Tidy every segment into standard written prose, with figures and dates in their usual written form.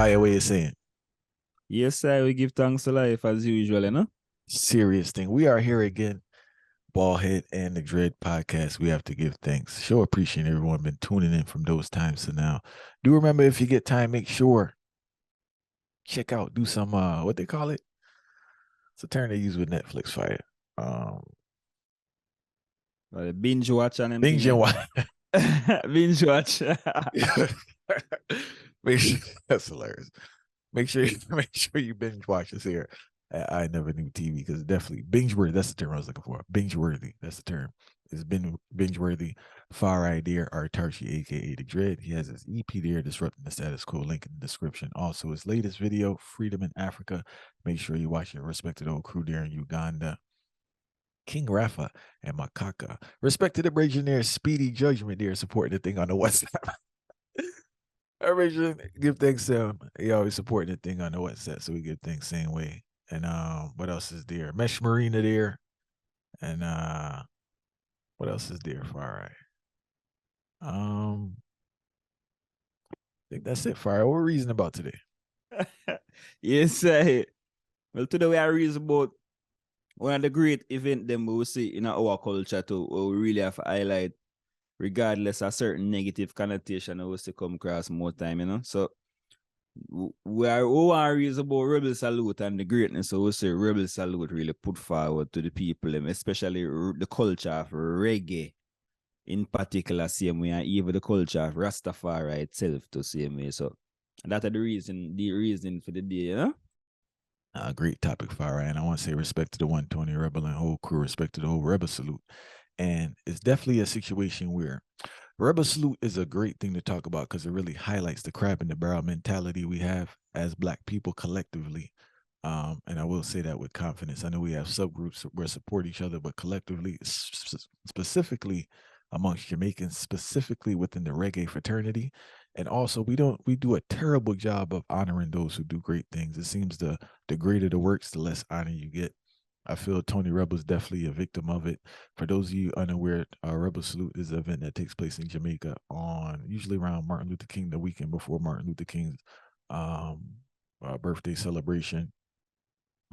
Fire, what you saying? Yes, sir. We give thanks to life as usual, you know? Serious thing. We are here again. Ballhead and the Dread podcast. We have to give thanks. Show appreciation everyone been tuning in from those times to now. Do remember if you get time, make sure check out, do some what they call it? It's a term they use with Netflix Fire. Binge watch and Binge and watch. binge watch. Make sure, that's hilarious. Make sure you binge watch this here. I never knew TV because definitely binge worthy. That's the term I was looking for. Binge worthy. That's the term. It's been binge worthy. Far idea. Autarchii, aka the Dread. He has his EP there, disrupting the status quo. Link in the description. Also, his latest video, Freedom in Africa. Make sure you watch it. Respect to the old crew there in Uganda. King Rafa and Makaka. Respect to the Brigadier Speedy Judgment there, supporting the thing on the WhatsApp. Originally, give thanks to him. He always supporting the thing on the WhatsApp, so we give thanks same way. And what else is there? Mesh Marina there. And what else is there? Far right. I think that's it. Fire. What we're reasoning about today? Yes, sir. Well, today we are reasoning about one of the great events them we will see in our culture too, where we really have to highlight, regardless of certain negative connotation that was to come across more time, you know. So we are reason about Rebel Salute and the greatness. So we say Rebel Salute really put forward to the people, especially the culture of reggae in particular, same way, and even the culture of Rastafari itself to same way. So that's the reason for the day, you know? Great topic, Fire. And I want to say respect to the 120 Rebel and whole crew, respect to the whole Rebel Salute. And it's definitely a situation where Rebel Salute is a great thing to talk about because it really highlights the crab in the barrel mentality we have as Black people collectively. And I will say that with confidence. I know we have subgroups where support each other, but collectively, specifically amongst Jamaicans, specifically within the reggae fraternity. And also we do a terrible job of honoring those who do great things. It seems the greater the works, the less honor you get. I feel Tony Rebel is definitely a victim of it. For those of you unaware, Rebel Salute is an event that takes place in Jamaica on usually around Martin Luther King, the weekend before Martin Luther King's birthday celebration.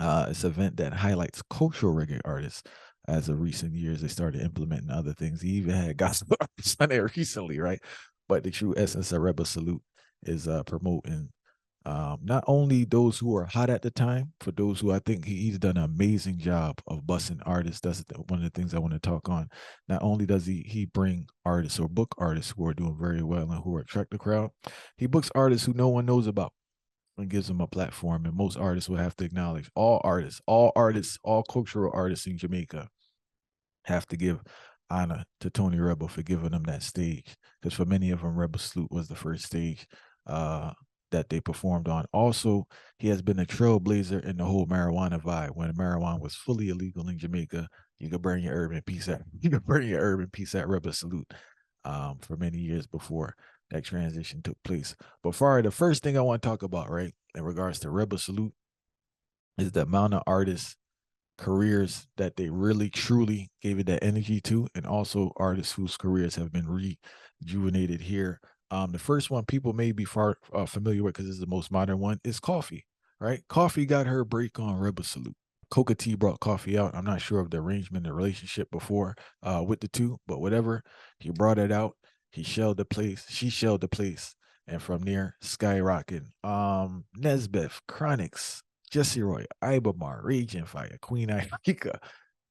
It's an event that highlights cultural reggae artists. As of recent years, they started implementing other things. He even had gospel artists on there recently, right? But the true essence of Rebel Salute is promoting not only those who are hot at the time, for those who I think he's done an amazing job of busting artists. That's one of the things I want to talk on. Not only does he bring artists or book artists who are doing very well and who attract the crowd, he books artists who no one knows about and gives them a platform. And most artists will have to acknowledge all cultural artists in Jamaica have to give honor to Tony Rebel for giving them that stage. Because for many of them, Rebel Salute was the first stage that they performed on. Also, he has been a trailblazer in the whole marijuana vibe. When marijuana was fully illegal in Jamaica, you could burn your urban piece at Rebel Salute for many years before that transition took place. But far, the first thing I want to talk about, right, in regards to Rebel Salute, is the amount of artists careers that they really truly gave it that energy to, and also artists whose careers have been rejuvenated here. The first one people may be familiar with because it's the most modern one is Coffee, right? Coffee got her break on Rebel Salute. Coca T brought Coffee out. I'm not sure of the arrangement, the relationship before with the two, but whatever. He brought it out. He shelled the place. She shelled the place. And from there, skyrocketing. Nesbeth, Chronix, Jesse Roy, Ibamar, Raging Fire, Queen Irika,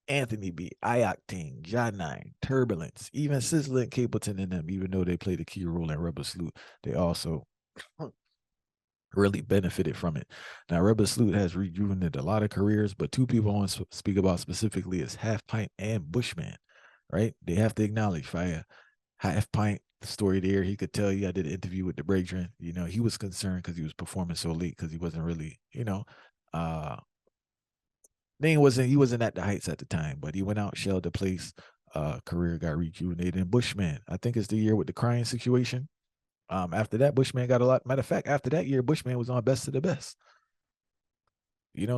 Anthony B, Ioctane, John 9, Turbulence, even Sizzler and Capleton in them, even though they played a key role in Rebel Salute, they also really benefited from it. Now, Rebel Salute has rejuvenated a lot of careers, but two people I want to speak about specifically is Half Pint and Bushman, right? They have to acknowledge Fire. Half Pint, the story there, he could tell you, I did an interview with the Brethren, he was concerned because he was performing so late because he wasn't really, he wasn't at the heights at the time, but he went out, shelled the place, career got rejuvenated. And Bushman, I think it's the year with the crying situation. After that, Bushman got a lot. Matter of fact, after that year, Bushman was on Best of the Best.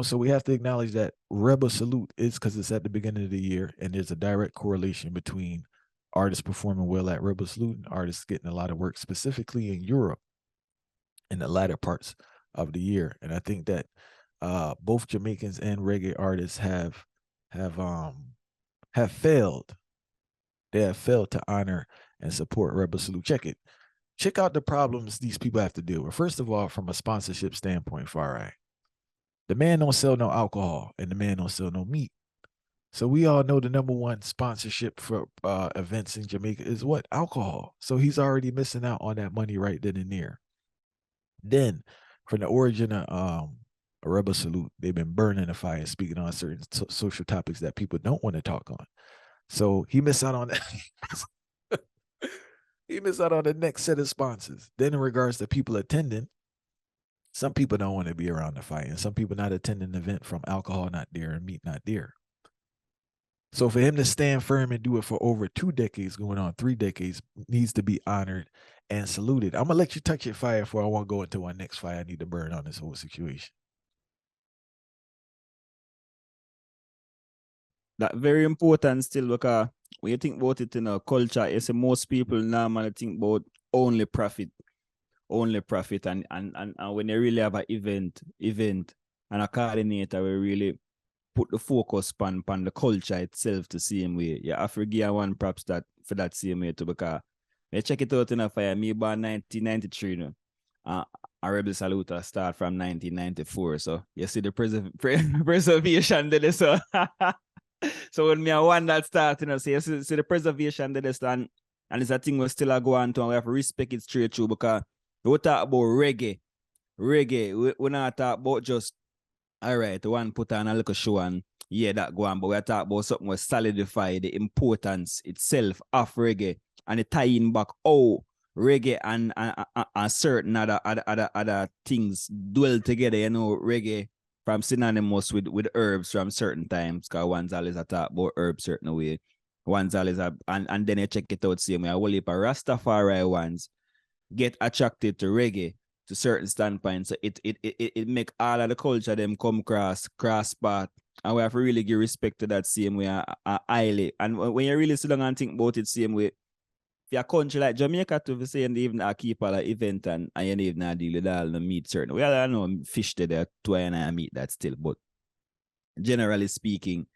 So we have to acknowledge that Rebel Salute is because it's at the beginning of the year, and there's a direct correlation between artists performing well at Rebel Salute and artists getting a lot of work, specifically in Europe, in the latter parts of the year. And I think that both Jamaicans and reggae artists have failed. They have failed to honor and support Rebel Salute. Check it. Check out the problems these people have to deal with. First of all, from a sponsorship standpoint, Far Right, the man don't sell no alcohol and the man don't sell no meat. So we all know the number one sponsorship for events in Jamaica is what? Alcohol. So he's already missing out on that money right then and there. Then, from the origin of a Rebel Salute, they've been burning the fire, speaking on certain social topics that people don't want to talk on. So he missed out on that. He missed out on the next set of sponsors. Then, in regards to people attending, some people don't want to be around the fire, and some people not attending the event from alcohol not there and meat not there. So for him to stand firm and do it for over 2 decades, going on 3 decades, needs to be honored and saluted. I'm gonna let you touch your fire before I want to go into our next fire I need to burn on this whole situation. That very important still, because when you think about it in a culture, you see most people normally think about only profit. And when you really have an event and a coordinator will really put the focus on the culture itself the same way. You have to give one props that for that same way too, because you check it out in a fire. Me born 1993, you know. A Rebel Salute start from 1994. So you see the preservation there. So so when me a one that start, you know, so you see the preservation there and it's a thing we still are going to, and we have to respect it straight through, because we talk about reggae. We not talk about just all right, the one put on a little show and yeah, that go on, but we're talking about something that solidify the importance itself of reggae and the tying back reggae and certain other things dwell together, you know, reggae from synonymous with herbs from certain times, because one's always a talk about herbs certain way. One's always and then you check it out same way. A whole heap of Rastafari ones get attracted to reggae to certain standpoints. So it make all of the culture them come cross path. And we have to really give respect to that same way highly. And when you really sit down and think about it same way, if a country like Jamaica to say and even keep all the event and you even deal with all the meat certain. Well, I know fish there too and I meat that still, but generally speaking,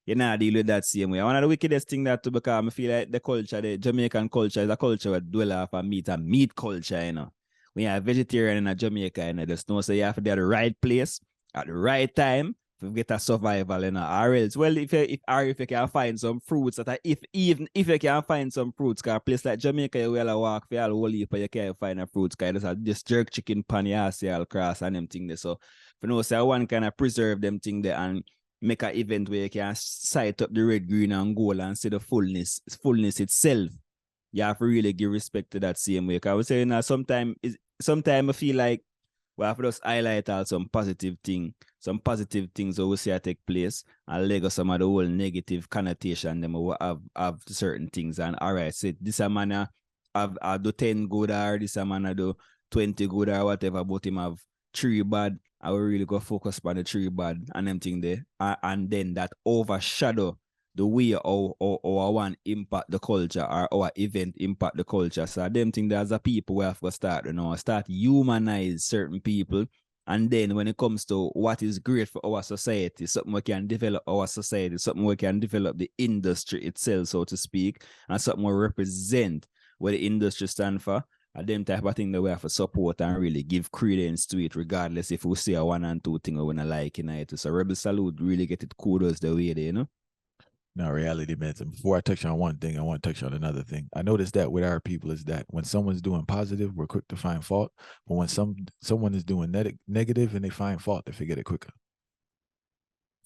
you know, deal with that same way. One of the wickedest thing that to become, I feel like the culture, the Jamaican culture is a culture that dwell off of meat and meat culture, you know. When you're a vegetarian in Jamaica, you know, just know so you have to be at the right place at the right time to get a survival, you know. Or else, well, if you can find some fruits that if you can find some fruits, because a place like Jamaica, you will walk for all whole heap, you can't find a fruits, because there's just jerk chicken pan you see all cross and them thing there. So you know, so one kind of preserve them thing there and make an event where you can sight up the red, green, and gold and see the fullness itself. You have to really give respect to that same way. Because I was saying that sometimes I feel like we have to just highlight all some positive things that we see take place and let go some of the whole negative connotation them we have to certain things. And all right, so this a man have do 10 good or this a man do 20 good or whatever, but him have 3 bad. I will really go focus on the 3 bad and them thing there. And then that overshadow the way how one impact the culture or our event impact the culture. So them thing there's a people we have to start, you know, start humanize certain people. And then when it comes to what is great for our society, something we can develop our society, something we can develop the industry itself, so to speak, and something we represent what the industry stand for. And them type of thing that we have to support and really give credence to it, regardless if we see a 1 and 2 thing we wanna like in it. So Rebel Salute really get it kudos the way they, you know. Now, reality, man. Before I touch on one thing, I want to touch on another thing. I noticed that with our people is that when someone's doing positive, we're quick to find fault. But when someone is doing negative and they find fault, they forget it quicker.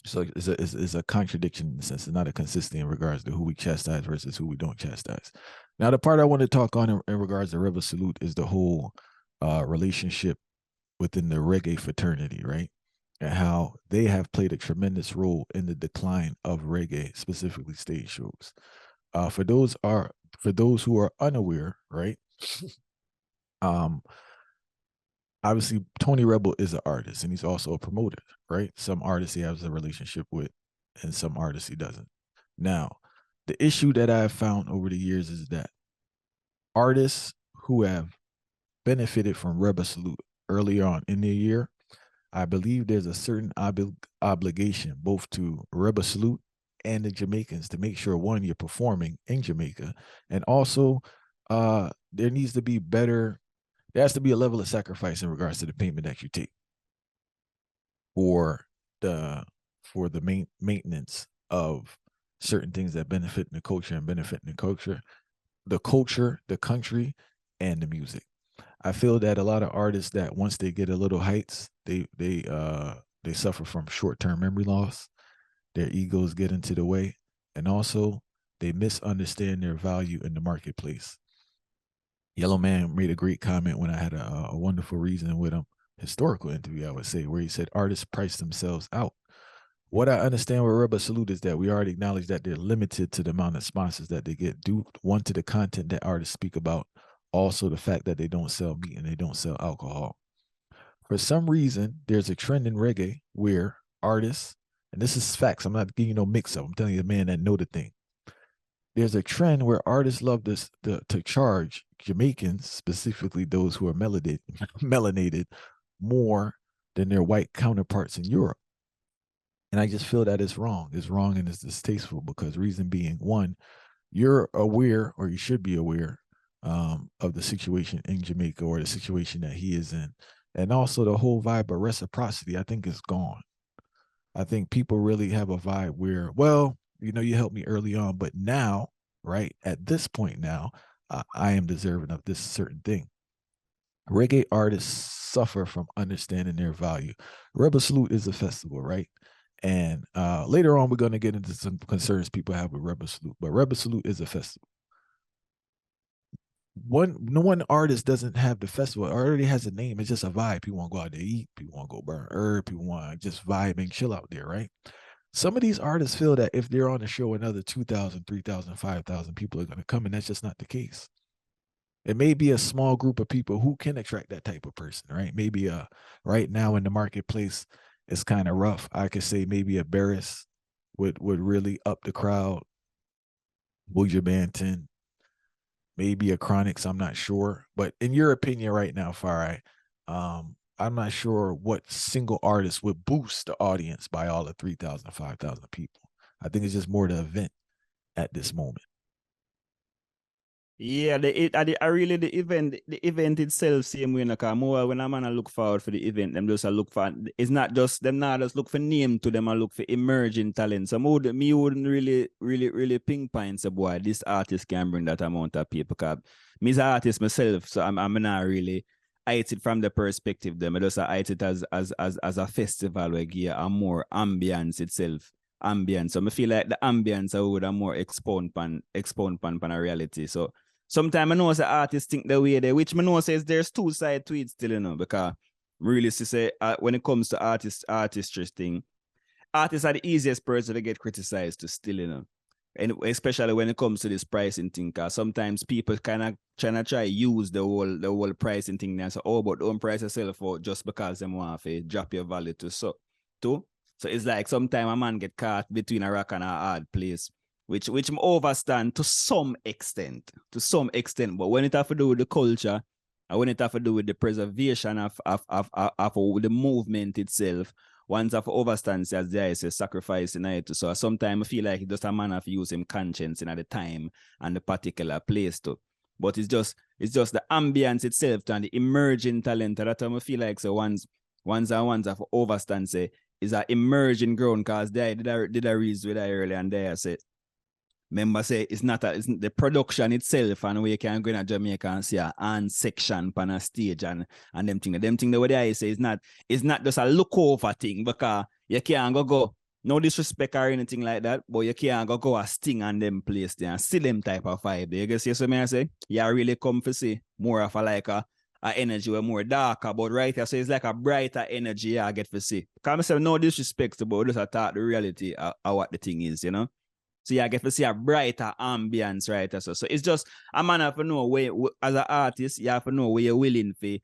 So it's a contradiction in the sense. It's not a consistency in regards to who we chastise versus who we don't chastise. Now, the part I want to talk on in regards to Rebel Salute is the whole relationship within the reggae fraternity, right? And how they have played a tremendous role in the decline of reggae, specifically stage shows. For those who are unaware, right? Obviously Tony Rebel is an artist and he's also a promoter, right? Some artists he has a relationship with, and some artists he doesn't. Now, the issue that I've found over the years is that artists who have benefited from Rebel Salute early on in their year I believe there's a certain obligation both to Rebel Salute and the Jamaicans to make sure, one, you're performing in Jamaica, and also there needs to be better. There has to be a level of sacrifice in regards to the payment that you take for the maintenance of certain things that benefit the culture and benefit the culture, the country, and the music. I feel that a lot of artists that once they get a little heights, they suffer from short-term memory loss. Their egos get into the way, and also they misunderstand their value in the marketplace. Yellow Man made a great comment when I had a wonderful reason with him, historical interview, I would say, where he said artists price themselves out. What I understand with Rebel Salute is that we already acknowledge that they're limited to the amount of sponsors that they get due, one, to the content that artists speak about, also the fact that they don't sell meat and they don't sell alcohol. For some reason, there's a trend in reggae where artists, and this is facts, I'm not giving you no mix up, I'm telling you a man that know the thing. There's a trend where artists love to charge Jamaicans, specifically those who are melanated, more than their white counterparts in Europe. And I just feel that it's wrong. It's wrong and it's distasteful because reason being, one, you're aware, or you should be aware, of the situation in Jamaica or the situation that he is in. And also the whole vibe of reciprocity, I think, is gone. I think people really have a vibe where, well, you helped me early on, but now, right, at this point now, I am deserving of this certain thing. Reggae artists suffer from understanding their value. Rebel Salute is a festival, right? And later on, we're going to get into some concerns people have with Rebel Salute, but Rebel Salute is a festival. No one artist doesn't have the festival. It already has a name. It's just a vibe. People want to go out there eat. People want to go burn herb. People want to just vibe and chill out there, right? Some of these artists feel that if they're on the show, another 2,000, 3,000, 5,000 people are going to come, and that's just not the case. It may be a small group of people who can attract that type of person, right? Maybe right now in the marketplace, it's kind of rough. I could say maybe a Barris would really up the crowd. Buja Banton, maybe a Chronics, I'm not sure. But in your opinion right now, Farai, I'm not sure what single artist would boost the audience by all the 3,000, 5,000 people. I think it's just more the event at this moment. Yeah, the event itself same way. Because more when I'm gonna look forward for the event, them just look for. It's not just them not just look for name to them. I look for emerging talent. So me wouldn't really pinpoint say, boy, this artist can bring that amount of people. Because me's an artist myself, so I'm not really. I it from the perspective them. I just I it as a festival where give a more ambience itself. Ambience. So I feel like the ambience I would have more expound pan a reality. So sometimes I know the artists think the way they, which I know says there's two sides to it still, because really say when it comes to artistry thing, artists are the easiest person to get criticized to still, and especially when it comes to this pricing thing, because sometimes people kind of try use the whole pricing thing and say, oh, but don't price yourself out just because them want to drop your value to so too. So it's like sometimes a man get caught between a rock and a hard place, which overstand to some extent. But when it have to do with the culture, and when it have to do with the preservation of the movement itself, once have overstand as there is a sacrifice in it. So sometimes I feel like just a man have to use him conscience in at the time and the particular place too. But it's just the ambience itself and the emerging talent that I feel like so once have overstand say is an emerging ground, because they did a reason with that earlier and there said remember say it's the production itself and we can go in Jamaica and see a hand section on a stage and them thing the way I say it's not just a look over thing, because you can't go no disrespect or anything like that, but you can't go a sting on them place there and see them type of vibe. You guess what I say? You really come to see more of a energy or more darker, but right here, so it's like a brighter energy I get to see. Because I say no disrespect, but just I thought the reality of what the thing is, So I get to see a brighter ambience, right? So it's just a man have to know where, as an artist, you have to know where you're willing for.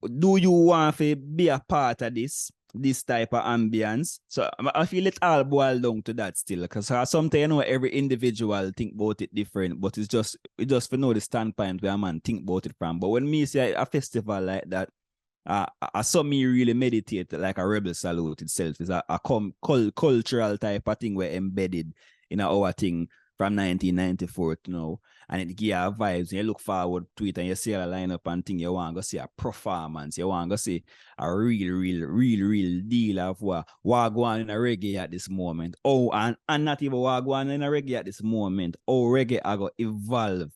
Do you want to be a part of this type of ambience? So I feel it all boil down to that still, because sometimes every individual think about it different, but it's just for know the standpoint where a man think about it from. But when me say a festival like that, Some me really meditate like a rebel salute itself is a cultural type of thing where embedded in our thing from 1994 to now. And it give you vibes. And you look forward to it and you see a lineup and thing you want to see a performance. You want to see a real deal of what go on in a reggae at this moment. Oh, and not even what go on in a reggae at this moment. Oh, reggae are going to evolve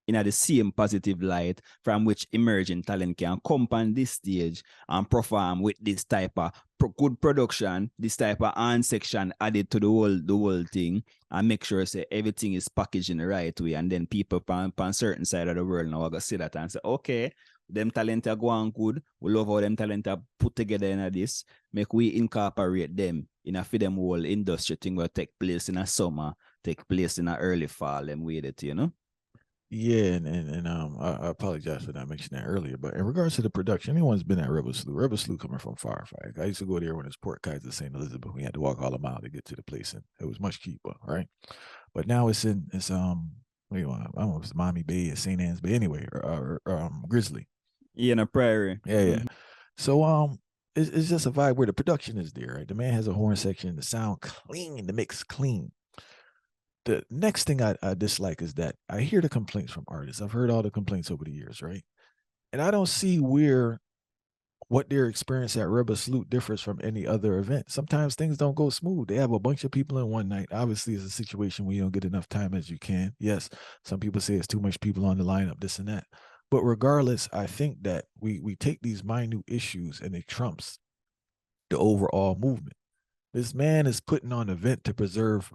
in the same positive light from which emerging talent can come on this stage and perform with this type of good production, this type of hand section added to the whole thing, and make sure say everything is packaged in the right way. And then people on certain side of the world now are gonna see that and say, okay, them talent are going good. We love how them talent are put together in this. Make we incorporate them in a for them whole industry thing will take place in a summer, take place in a early fall, and with it, you know. Yeah, and I apologize for not mentioning that earlier, but in regards to the production, anyone's been at Rebel Slough coming from Firefight. I used to go there when it's Port Kaiser, St. Elizabeth. We had to walk all a mile to get to the place, and it was much cheaper, right? But now it's what do you want? I don't know if it's Miami Bay or St. Anne's Bay, anyway, or Grizzly. Yeah, in a prairie. Yeah, yeah. Mm-hmm. So it's just a vibe where the production is there, right? The man has a horn section, the sound clean, the mix clean. The next thing I dislike is that I hear the complaints from artists. I've heard all the complaints over the years, right? And I don't see where what their experience at Rebel Salute differs from any other event. Sometimes things don't go smooth. They have a bunch of people in one night. Obviously, it's a situation where you don't get enough time as you can. Yes, some people say it's too much people on the lineup, this and that. But regardless, I think that we take these minute issues and it trumps the overall movement. This man is putting on an event to preserve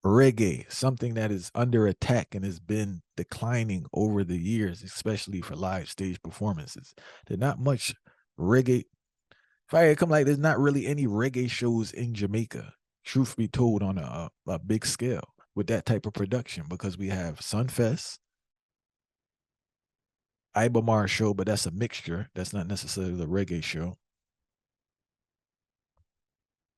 reggae, something that is under attack and has been declining over the years, especially for live stage performances. There's not much reggae. If I come like, there's not really any reggae shows in Jamaica, truth be told, on a big scale with that type of production, because we have Sunfest, Ibamar show, but that's a mixture. That's not necessarily the reggae show.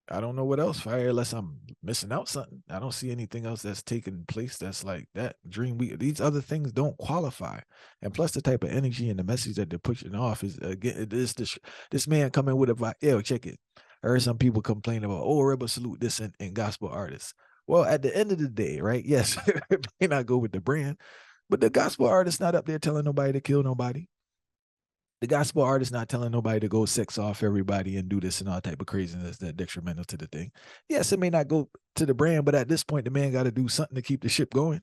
I don't know what else, Fire, unless I'm missing out something. I don't see anything else that's taking place that's like that. Dream Week, these other things don't qualify. And plus, the type of energy and the message that they're pushing off is, again, this man coming with a vibe. Yo, check it. I heard some people complain about, oh, Rebel Salute this and gospel artists. Well, at the end of the day, right? Yes, it may not go with the brand, but the gospel artist not up there telling nobody to kill nobody. The gospel artist not telling nobody to go sex off everybody and do this and all type of craziness that detrimental to the thing. Yes, it may not go to the brand, but at this point, the man got to do something to keep the ship going,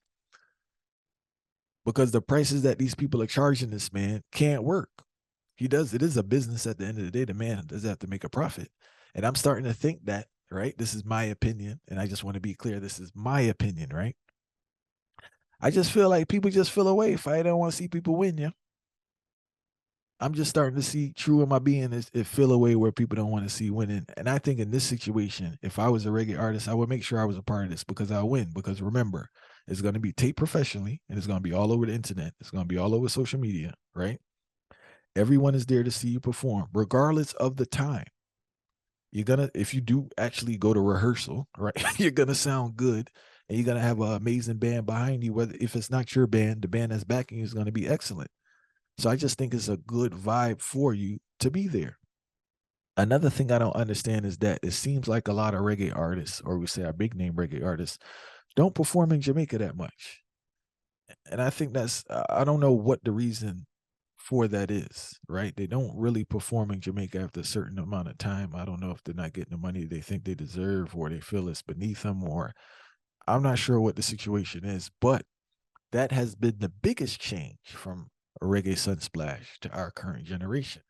because the prices that these people are charging this man can't work. He does. It is a business at the end of the day. The man does have to make a profit. And I'm starting to think that, right? This is my opinion. And I just want to be clear. This is my opinion, right? I just feel like people just feel away if I don't want to see people win, yeah. I'm just starting to see true in my being is it feel a way where people don't want to see winning. And I think in this situation, if I was a reggae artist, I would make sure I was a part of this because I'll win. Because remember, it's going to be taped professionally and it's going to be all over the internet. It's going to be all over social media, right? Everyone is there to see you perform, regardless of the time. You're gonna, if you do actually go to rehearsal, right, you're gonna sound good and you're gonna have an amazing band behind you. Whether if it's not your band, the band that's backing you is gonna be excellent. So I just think it's a good vibe for you to be there. Another thing I don't understand is that it seems like a lot of reggae artists, or we say our big name reggae artists, don't perform in Jamaica that much. And I think that's, I don't know what the reason for that is, right? They don't really perform in Jamaica after a certain amount of time. I don't know if they're not getting the money they think they deserve or they feel it's beneath them, or I'm not sure what the situation is, but that has been the biggest change from a reggae sunsplash to our current generation.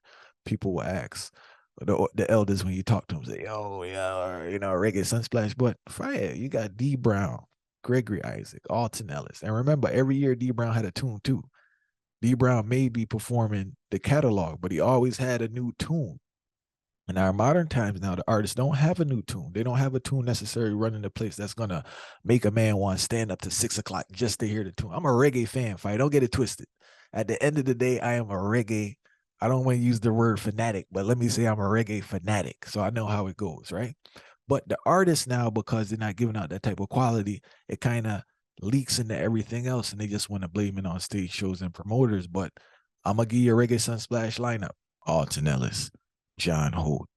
People will ask the elders when you talk to them, say, "Oh, yeah, reggae sunsplash." But fire, you got D Brown, Gregory Isaac, Alton Ellis, and remember, every year D Brown had a tune too. D Brown may be performing the catalog, but he always had a new tune. In our modern times now, the artists don't have a new tune. They don't have a tune necessarily running the place that's gonna make a man want to stand up to 6 o'clock just to hear the tune. I'm a reggae fan, fight. Don't get it twisted. At the end of the day, I am a reggae. I don't want to use the word fanatic, but let me say I'm a reggae fanatic. So I know how it goes, right? But the artists now, because they're not giving out that type of quality, it kind of leaks into everything else, and they just want to blame it on stage shows and promoters. But I'm gonna give you a reggae sunsplash lineup. Alton Ellis, John Holt,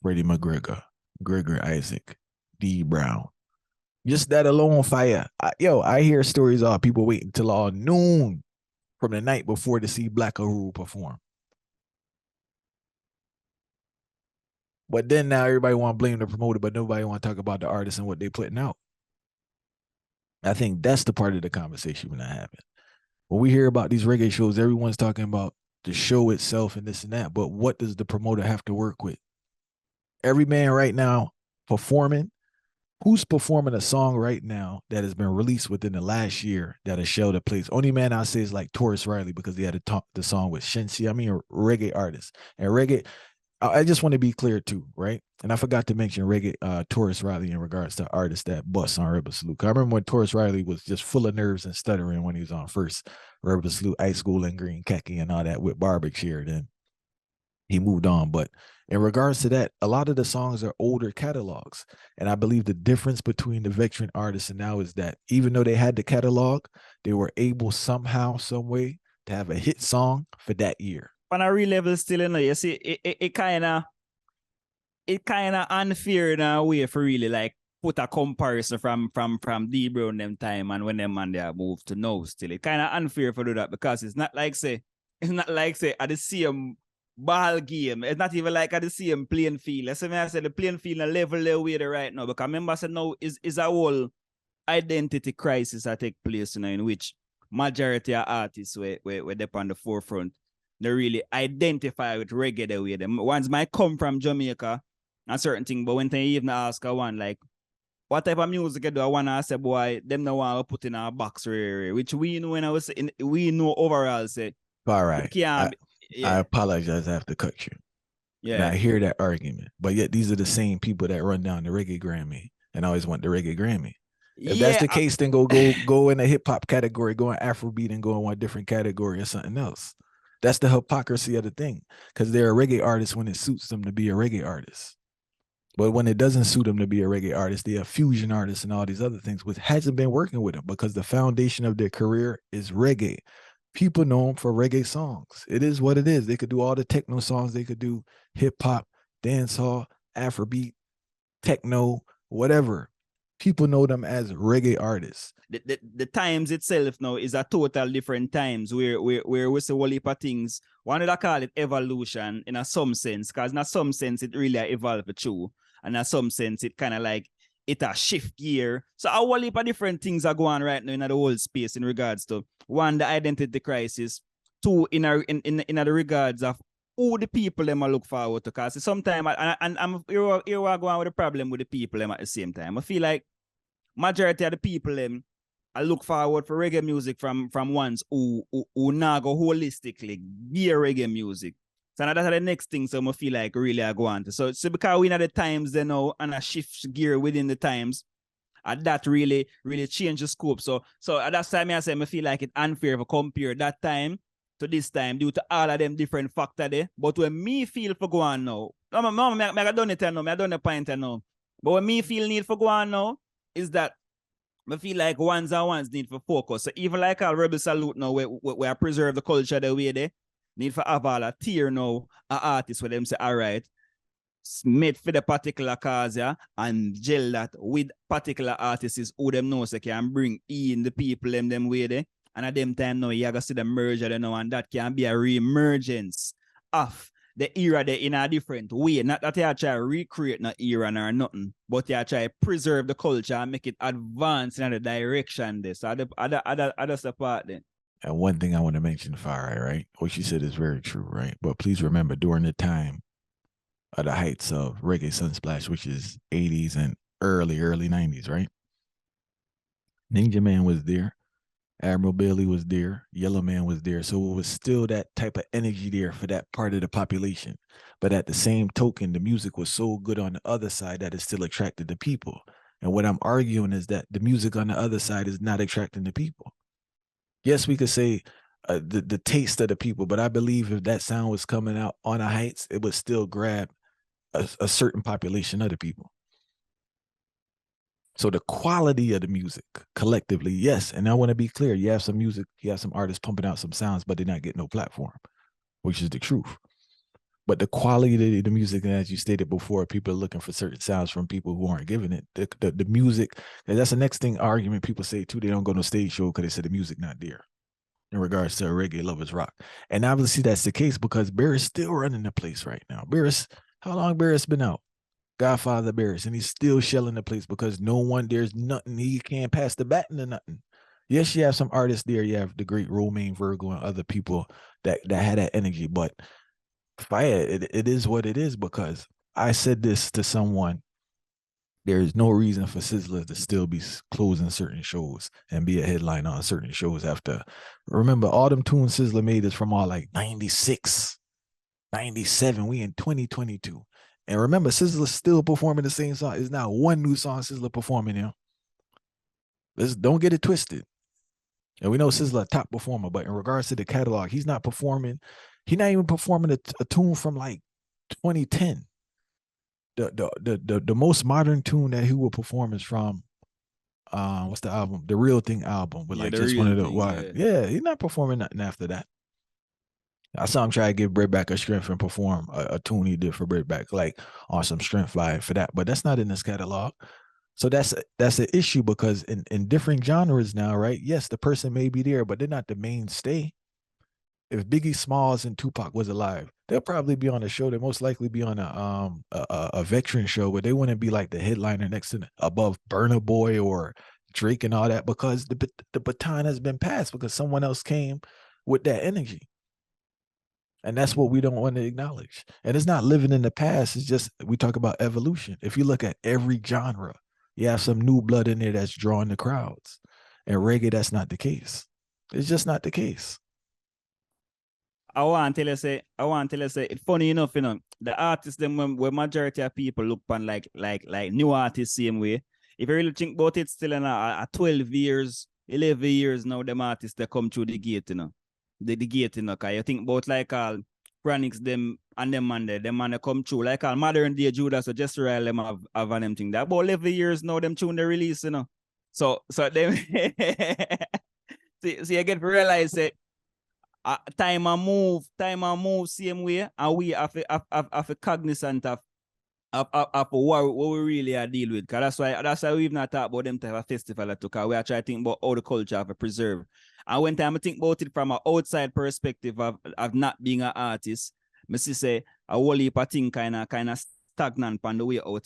Freddie McGregor, Gregory Isaac, D. Brown. Just that alone, fire. I hear stories of people waiting till all noon from the night before to see Black Uhuru perform. But then now everybody want to blame the promoter, but nobody want to talk about the artists and what they putting out. I think that's the part of the conversation when that happens. When we hear about these reggae shows, everyone's talking about the show itself and this and that. But what does the promoter have to work with? Every man right now performing, who's performing a song right now that has been released within the last year that has showed a place? Only man I say is like Taurus Riley because he had the song with Shensi. I mean, a reggae artist. And reggae, I just want to be clear too, right? And I forgot to mention reggae, Taurus Riley in regards to artists that bust on Rebel Salute. I remember when Taurus Riley was just full of nerves and stuttering when he was on first Rebel Salute, Ice School and Green Khaki and all that with Barbecue. Then he moved on. But in regards to that, a lot of the songs are older catalogs. And I believe the difference between the veteran artists and now is that even though they had the catalog, they were able somehow, some way to have a hit song for that year. On a real level still, you know, you see, it kind of unfair in a way for really like put a comparison from D Brown them time and when them man they have moved to now still. It kind of unfair for do that because it's not like say at the same ball game. It's not even like at the same playing field. Let's say I said the playing field a level there way right now. Because remember I said now is a whole identity crisis that take place, you know, in which majority of artists were up on the forefront. They really identify with reggae the way them ones might come from Jamaica and certain thing, but when they even ask a one like what type of music do I want to say, boy, them no want to put in a box, which we know when I was saying, we know overall say. All right. I apologize. I have to cut you. Yeah. And I hear that argument, but yet these are the same people that run down the reggae Grammy and always want the reggae Grammy. If that's the case, then go in a hip hop category, go in Afrobeat, and go in one different category or something else. That's the hypocrisy of the thing, because they're a reggae artist when it suits them to be a reggae artist. But when it doesn't suit them to be a reggae artist, they're a fusion artist and all these other things, which hasn't been working with them because the foundation of their career is reggae. People know them for reggae songs. It is what it is. They could do all the techno songs. They could do hip hop, dancehall, Afrobeat, techno, whatever. People know them as reggae artists. The times itself now is a total different times where we see all heap of things. One would call it evolution in a some sense, because in a some sense it really evolved too. And in some sense it kind of like it a shift gear. So a whole heap of different things are going on right now in the whole space in regards to one, the identity crisis, two, in the regards of who the people them look forward to. Because sometimes, and I'm here we're going with the problem with the people them at the same time. I feel like majority of the people them I look forward for reggae music from ones who now go holistically gear reggae music. So now that's the next thing. So I feel like really I go on to. So because we know the times they know and a shift gear within the times, and that really change the scope. So at that time I say I feel like it unfair to compare that time to this time due to all of them different factors there. But when me feel for go on now, I done it now, I done the point now. But when me feel need for go on now is that I feel like ones and ones need for focus. So even like our Rebel Salute now, where preserve the culture the way they need for have all a tier now, an artist where them say, all right, made for the particular cause, yeah, and gel that with particular artists who them know so can bring in the people them way there. And at them time now, you gotta see the merger there now, and that can be a re-emergence of the era there in a different way. Not that you try to recreate no era or nothing, but you try to preserve the culture and make it advance in the direction there. So other support then. And one thing I want to mention, Farah, right? What she said is very true, right? But please remember, during the time of the heights of reggae sunsplash, which is 80s and early 90s, right? Ninja Man was there. Admiral Bailey was there, Yellow Man was there. So it was still that type of energy there for that part of the population. But at the same token, the music was so good on the other side that it still attracted the people. And what I'm arguing is that the music on the other side is not attracting the people. Yes, we could say the taste of the people, but I believe if that sound was coming out on the heights, it would still grab a certain population of the people. So the quality of the music collectively, yes. And I want to be clear. You have some music, you have some artists pumping out some sounds, but they're not getting no platform, which is the truth. But the quality of the music, and as you stated before, people are looking for certain sounds from people who aren't giving it. The music, and that's the next thing argument people say too. They don't go to stage show because they said the music not there in regards to reggae lovers rock. And obviously that's the case because Barris still running the place right now. Barris, how long Barris been out? Godfather Barris, and he's still shelling the place because no one, there's nothing, he can't pass the baton to nothing. Yes, you have some artists there. You have the great Romaine Virgo and other people that had that energy, but fire, it is what it is because I said this to someone. There's no reason for Sizzler to still be closing certain shows and be a headline on certain shows after. Remember, all them tunes Sizzler made is from all like 96, 97. We in 2022. And remember, Sizzler's still performing the same song. It's now one new song Sizzler performing, you know. Don't get it twisted. And we know Sizzler a top performer, but in regards to the catalog, he's not performing. He's not even performing a tune from like 2010. The most modern tune that he will perform is from what's the album? The Real Thing album with like just one of the why. Yeah, he's not performing nothing after that. I saw him try to give Brit back a strength and perform a tune he did for Brit back, like on some strength fly for that. But that's not in this catalog. So that's an issue because in different genres now, right? Yes, the person may be there, but they're not the mainstay. If Biggie Smalls and Tupac was alive, they'll probably be on a show. They'll most likely be on a veteran show, but they wouldn't be like the headliner next to above Burna Boy or Drake and all that because the baton has been passed because someone else came with that energy. And that's what we don't want to acknowledge. And it's not living in the past. It's just we talk about evolution. If you look at every genre, you have some new blood in there that's drawing the crowds. And reggae, that's not the case. It's just not the case. I want to say, it's funny enough, you know, the artists, them when majority of people look on like new artists same way. If you really think about it, still in a 12 years, 11 years now, them artists that come through the gate, you know. The gate, you know, cause you think about like all Chronics, them and them man they come through, like all modern day Judas or just real them have them thing. That about 11 years now, them tune the release, you know. So them see you get to realize that time and move same way, and we have a cognizant of what we really are deal with. Cause that's why we've not talked about them to have a festival at because we are trying to think about how the culture have a preserve. And when time I think about it from an outside perspective of not being an artist, I say a whole heap of thing kind of stagnant on the way how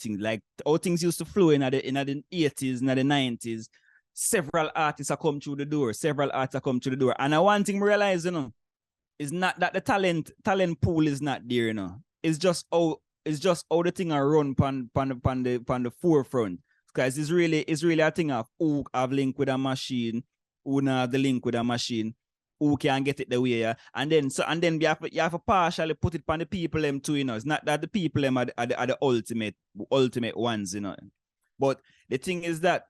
things used to flow in the 80s, in the 90s. Several artists have come through the door. And one thing I realize, you know, is not that the talent pool is not there, you know. It's just how the thing are run pan the forefront. Because it's really a thing of who have link with a machine, who not have the link with a machine, who can get it the way, yeah. And then you have to partially put it on the people them too, you know. It's not that the people them are the ultimate ones, you know. But the thing is that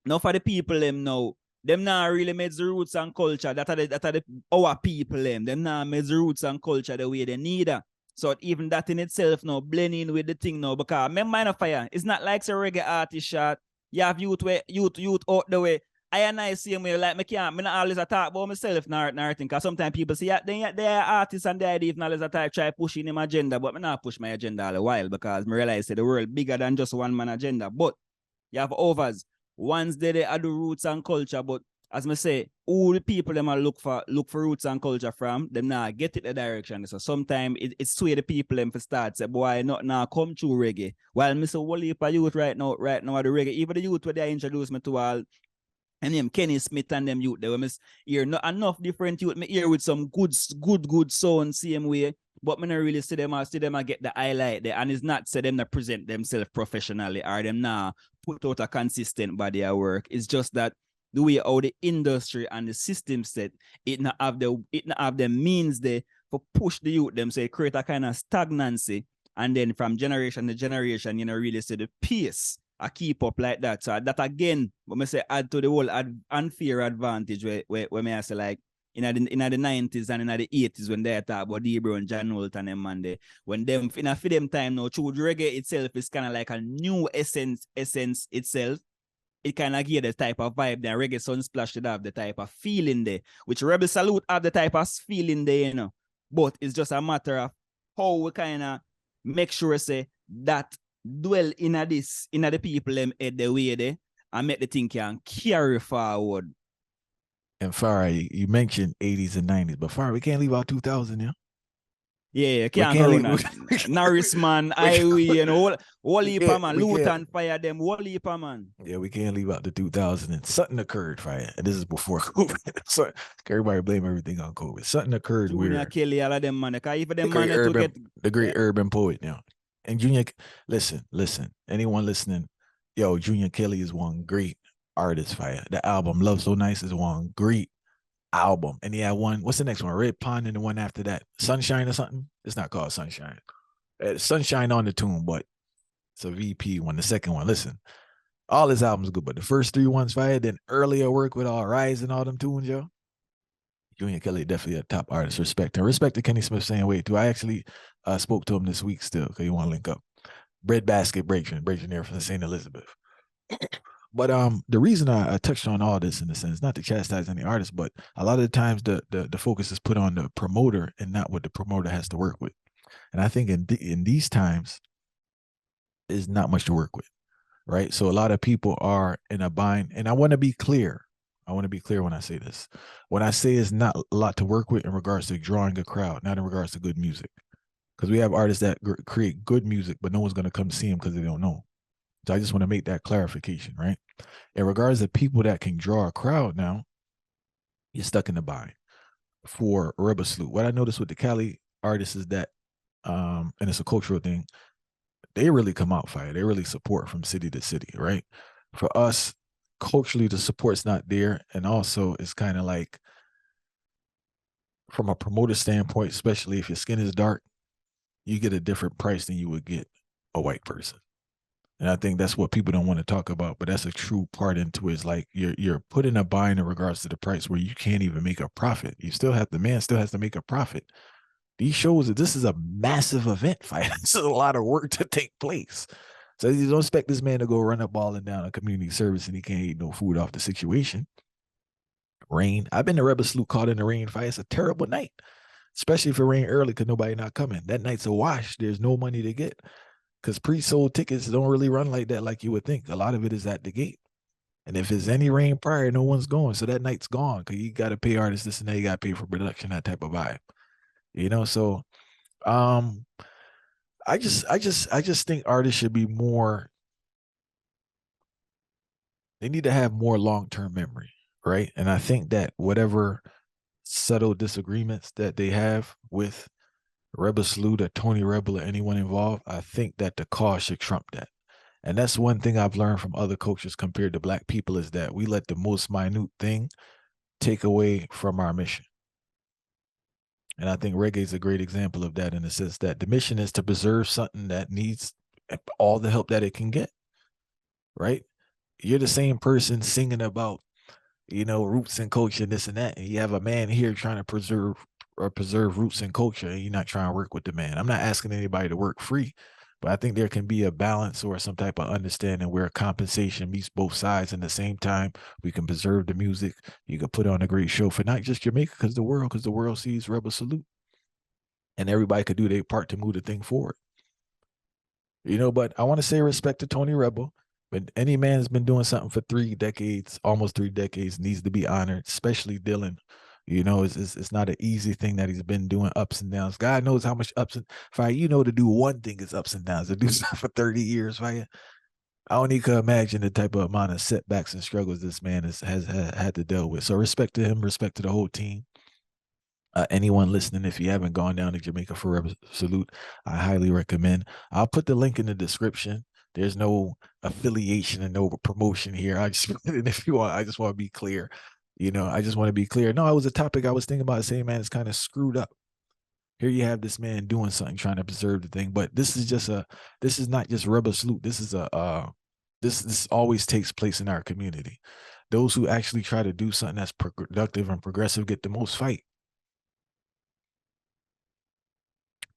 now for the people them now, them now really made the roots and culture. That are our people them. Them now made the roots and culture the way they need it. So even that in itself now blending with the thing now because my mind of fire. It's not like a reggae artist shot. You have youth out the way. I see me like me can't. Me not always talk about myself nor thing. Cause sometimes people say they are artists and they are even always try pushing him agenda, but me not push my agenda all a while because me realize that the world bigger than just one man agenda. But you have others. Once they are the roots and culture, but as I say, all the people them are look for roots and culture from, them now get it the direction. So sometimes it's sway the people them for start say, boy, not now come through reggae. While me say whole heap of youth right now the reggae, even the youth where they introduce me to all and them Kenny Smith and them youth, they were hear not enough different youth. Me hear with some good sound same way. But me not really see them get the highlight there. And it's not say them to present themselves professionally or them now put out a consistent body of work. It's just that the way how the industry and the system set, it not have the means there for push the youth them. So it create a kind of stagnancy. And then from generation to generation, you know, really see the pace I keep up like that. So that again, when I say add to the whole unfair advantage where me I say like in the 90s and in the 80s when they talk about Debro and John Holt and them man they, when them in a for them time now, through reggae itself is kind of like a new essence itself. It kind of give the type of vibe that Reggae Sunsplash should have the type of feeling there, which Rebel Salute have the type of feeling there, you know. But it's just a matter of how we kind of make sure say that dwell in this in the people them head the way there and make the thing can carry forward. And Farah, you mentioned 80s and 90s, but Farah, we can't leave out 2000, yeah? Yeah, We can't can't go leave. around Norris man, Highway, and all heap man, We loot can't. and fire them, all heap man. Yeah, we can't leave out the 2000 and something occurred, right? And this is before COVID. So everybody blame everything on COVID. Something occurred Junior where Kelly, all of them man, because if the them great man to urban, get the great urban poet now. And Junior, listen. Anyone listening, yo, Junior Kelly is one great artist, fire. The album Love So Nice is one great album. And he had one, what's the next one? Red Pond and the one after that. Sunshine or something? It's not called Sunshine. Sunshine on the tune, but it's a VP one. The second one, listen, all his albums good, but the first three ones fire. Then earlier work with all Rise and all them tunes, yo. Junior Kelly definitely a top artist. Respect and respect to Kenny Smith saying wait too. I actually spoke to him this week still because you want to link up. Breadbasket breaking there from St. Elizabeth. But the reason I touched on all this in a sense, not to chastise any artist, but a lot of the times the focus is put on the promoter and not what the promoter has to work with. And I think in these times, is not much to work with, right? So a lot of people are in a bind, and I want to be clear. I want to be clear when I say this. When I say it's not a lot to work with in regards to drawing a crowd, not in regards to good music, because we have artists that create good music, but no one's going to come see them because they don't know. So I just want to make that clarification, right? In regards to people that can draw a crowd now, you're stuck in the bind. For Rebel Salute, what I noticed with the Cali artists is that, and it's a cultural thing, they really come out fire. They really support from city to city, right? For us, culturally, the support's not there. And also, it's kind of like, from a promoter standpoint, especially if your skin is dark, you get a different price than you would get a white person. And I think that's what people don't want to talk about, but that's a true part into it. Is like you're put in a bind in regards to the price where you can't even make a profit. You still have the man still has to make a profit. These shows, this is a massive event fight. This is a lot of work to take place. So you don't expect this man to go run up all and down a community service and he can't eat no food off the situation. Rain. I've been to Rebel Salute caught in the rain fight. It's a terrible night, especially if it rain early because nobody not coming. That night's a wash. There's no money to get because pre-sold tickets don't really run like that like you would think. A lot of it is at the gate. And if there's any rain prior, no one's going. So that night's gone because you got to pay artists this and that. You got to pay for production, that type of vibe. You know, so um I just think artists should be more, they need to have more long-term memory, right? And I think that whatever subtle disagreements that they have with Rebel Salute or Tony Rebel or anyone involved, I think that the cause should trump that. And that's one thing I've learned from other cultures compared to black people is that we let the most minute thing take away from our mission. And I think reggae is a great example of that in the sense that the mission is to preserve something that needs all the help that it can get, right? You're the same person singing about, roots and culture, and this and that. And you have a man here trying to preserve roots and culture, and you're not trying to work with the man. I'm not asking anybody to work free, but I think there can be a balance or some type of understanding where compensation meets both sides. And at the same time, we can preserve the music. You can put on a great show for not just Jamaica, because the world sees Rebel Salute. And everybody could do their part to move the thing forward. But I want to say respect to Tony Rebel. But any man has been doing something for 3 decades, almost 3 decades, needs to be honored, especially Dylan. It's not an easy thing that he's been doing, ups and downs. God knows how much ups and fire. To do one thing is ups and downs. To do something for 30 years, fire. I don't even imagine the type of amount of setbacks and struggles this man has had to deal with. So respect to him, respect to the whole team. Anyone listening, if you haven't gone down to Jamaica for Rebel Salute, I highly recommend. I'll put the link in the description. There's no affiliation and no promotion here. And if you want, I just want to be clear. I just want to be clear. No, it was a topic I was thinking about saying, man, it's kind of screwed up. Here you have this man doing something, trying to preserve the thing, but this is not just Rebel Salute. This always takes place in our community. Those who actually try to do something that's productive and progressive get the most fight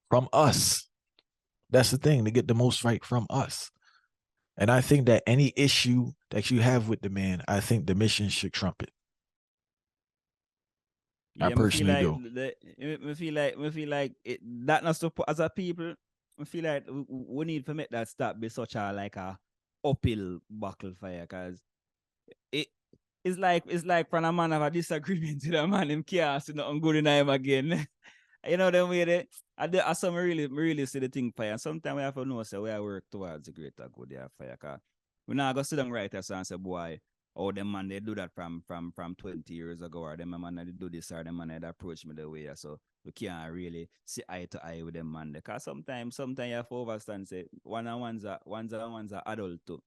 from us. That's the thing. They get the most fight from us. And I think that any issue that you have with the man, I think the mission should trump it. I Yeah, me feel personally like do. me feel like it, that not so as a people. I feel like we need to make that stop be such a like a uphill buckle fire because it it's like when a man have a disagreement with a man, him can't see nothing good in him again. You know them way they I some really see the thing fire. And sometimes we have to know say we are work towards the greater good yeah fire. Cause we not go sit down right here and say, boy, oh them man they do that from 20 years ago, or them man they do this, or them man they approach me the way. So we can't really see eye to eye with them man. Because sometimes you have to understand say one's are adult too.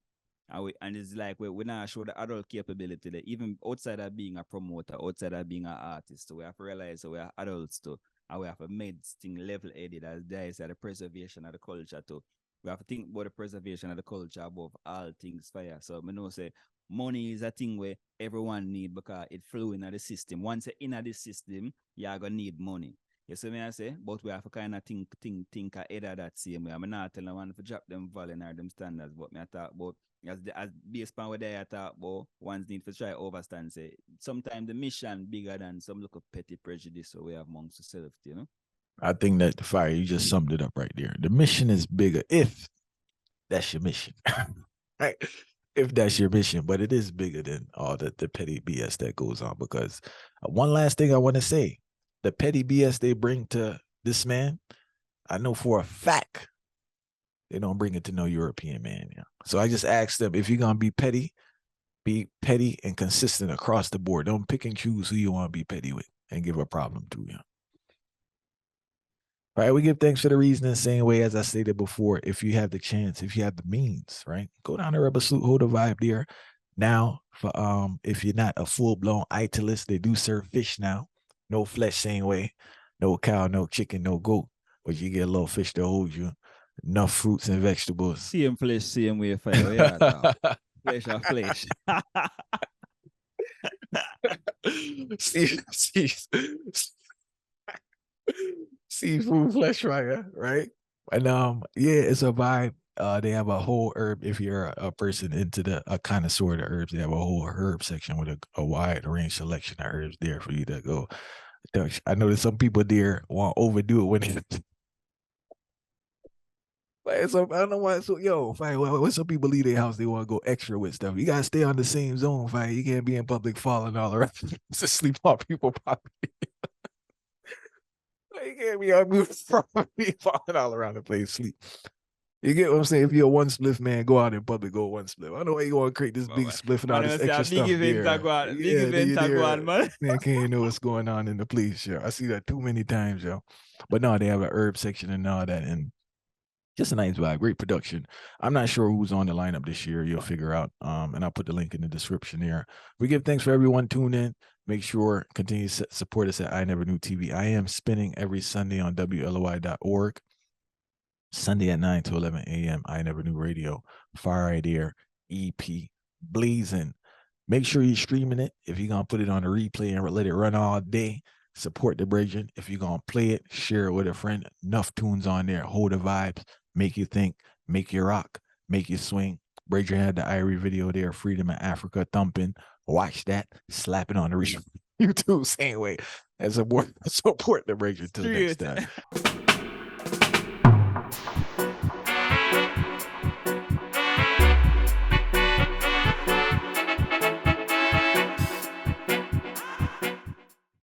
And it's like we not show the adult capability that even outside of being a promoter, outside of being an artist, so we have to realize that we are adults too. And we have to make this thing level headed as there is the preservation of the culture too. We have to think about the preservation of the culture above all things fire. So I know say money is a thing where everyone need because it flow in the system. Once you're in the system, you're gonna need money. You see me I say? But we have to kind of think ahead of that same way. I'm not telling one to drop them volume or them standards, but me I talk about as based on what they talk about, one's need to try overstand. Say sometimes the mission bigger than some little petty prejudice we have amongst ourselves, you know. I think that the fire, you just summed it up right there. The mission is bigger if that's your mission. Right? If that's your mission, but it is bigger than all the petty BS that goes on. Because one last thing I want to say, the petty BS they bring to this man, I know for a fact they don't bring it to no European man. Yeah. So I just asked them, if you're gonna be petty and consistent across the board. Don't pick and choose who you want to be petty with and give a problem to. You. Right, we give thanks for the reason in the same way as I stated before. If you have the chance, if you have the means, right, go down to Rebel Salute, hold a vibe there. Now, for if you're not a full blown italist, they do serve fish now. No flesh, same way. No cow, no chicken, no goat. But you get a little fish to hold you. Enough fruits and vegetables. Same flesh, same way fire. Yeah, flesh of flesh. Seafood flesh fryer, right? And yeah, it's a vibe. They have a whole herb. If you're a person into a connoisseur of the herbs, they have a whole herb section with a wide range selection of herbs there for you to go. I know that some people there want to overdo it when it. So I don't know why. So yo, fine. When some people leave their house, they want to go extra with stuff. You gotta stay on the same zone, fine. You can't be in public falling all around to sleep on people property. You can't be on property falling all around the place, sleep. You get what I'm saying? If you're a one spliff man, go out in public, go one spliff. I know why you want to create this big spliff and all this extra stuff there. Big event man. Man, can't know what's going on in the police, yo. I see that too many times, yo. But no, they have an herb section and all that, and just a nice vibe, great production. I'm not sure who's on the lineup this year. You'll figure out. And I'll put the link in the description there. We give thanks for everyone tuning in. Make sure continue to support us at I Never Knew TV. I am spinning every Sunday on WLOI.org. Sunday at 9 to 11 a.m. I Never Knew Radio. Fire Idea EP blazing. Make sure you're streaming it. If you're gonna put it on a replay and let it run all day, support the brethren. If you're gonna play it, share it with a friend. Enough tunes on there. Hold the vibes. Make you think. Make you rock. Make you swing. Brethren had the Irie video there. Freedom in Africa thumping. Watch that. Slap it on the YouTube same way. And support the brethren till next time.